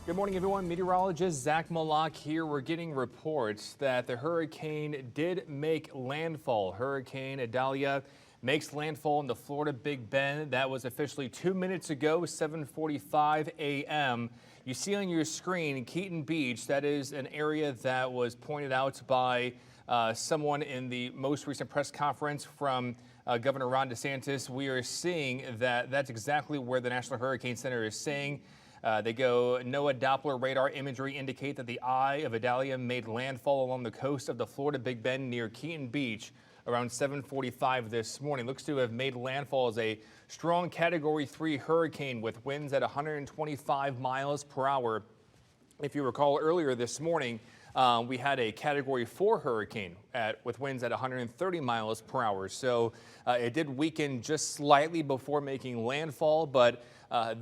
Good morning, everyone. Meteorologist Zach Malak here. We're getting reports that the hurricane did make landfall. Hurricane Idalia makes landfall in the Florida Big Bend. That was officially 2 minutes ago, 7:45 a.m. You see on your screen Keaton Beach. That is an area that was pointed out by someone in the most recent press conference from Governor Ron DeSantis. We are seeing that that's exactly where the National Hurricane Center is saying. They go, NOAA Doppler radar imagery indicate that the eye of Idalia made landfall along the coast of the Florida Big Bend near Keaton Beach around 7:45 this morning. Looks to have made landfall as a strong Category 3 hurricane with winds at 125 miles per hour. If you recall earlier this morning, we had a Category 4 hurricane with winds at 130 miles per hour. So it did weaken just slightly before making landfall, but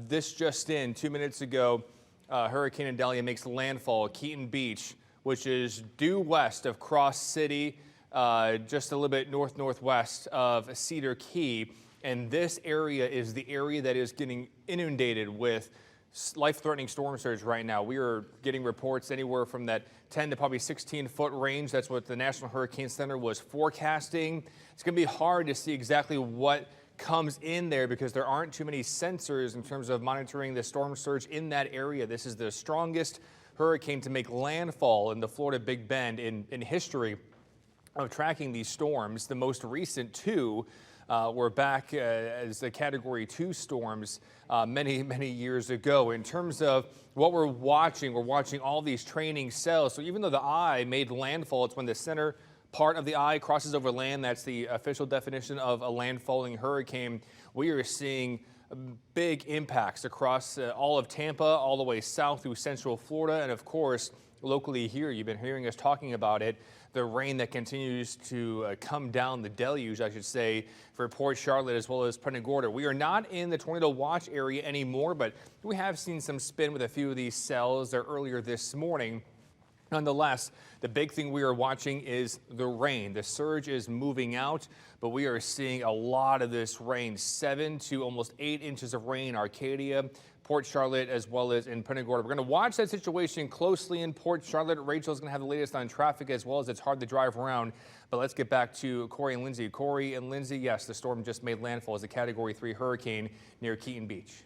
this just in, 2 minutes ago, Hurricane Idalia makes landfall at Keaton Beach, which is due west of Cross City, just a little bit northwest of Cedar Key. And this area is the area that is getting inundated with life-threatening storm surge right now. We are getting reports anywhere from that 10 to probably 16-foot range. That's what the National Hurricane Center was forecasting. It's going to be hard to see exactly what comes in there because there aren't too many sensors in terms of monitoring the storm surge in that area. This is the strongest hurricane to make landfall in the Florida Big Bend in history of tracking these storms. The most recent two were back as the Category 2 storms many years ago. In terms of what we're watching all these training cells. So even though the eye made landfall, it's when the center part of the eye crosses over land. That's the official definition of a landfalling hurricane. We are seeing big impacts across all of Tampa, all the way south through central Florida, and of course, locally here, you've been hearing us talking about it, the rain that continues to come down, the deluge, I should say, for Port Charlotte as well as Punta Gorda. We are not in the tornado watch area anymore, but we have seen some spin with a few of these cells there earlier this morning. Nonetheless, the big thing we are watching is the rain. The surge is moving out, but we are seeing a lot of this rain, 7 to almost 8 inches of rain, Arcadia, Port Charlotte, as well as in Punta Gorda. We're going to watch that situation closely in Port Charlotte. Rachel's going to have the latest on traffic as well, as it's hard to drive around. But let's get back to Corey and Lindsay. Corey and Lindsay, yes, the storm just made landfall as a Category 3 hurricane near Keaton Beach.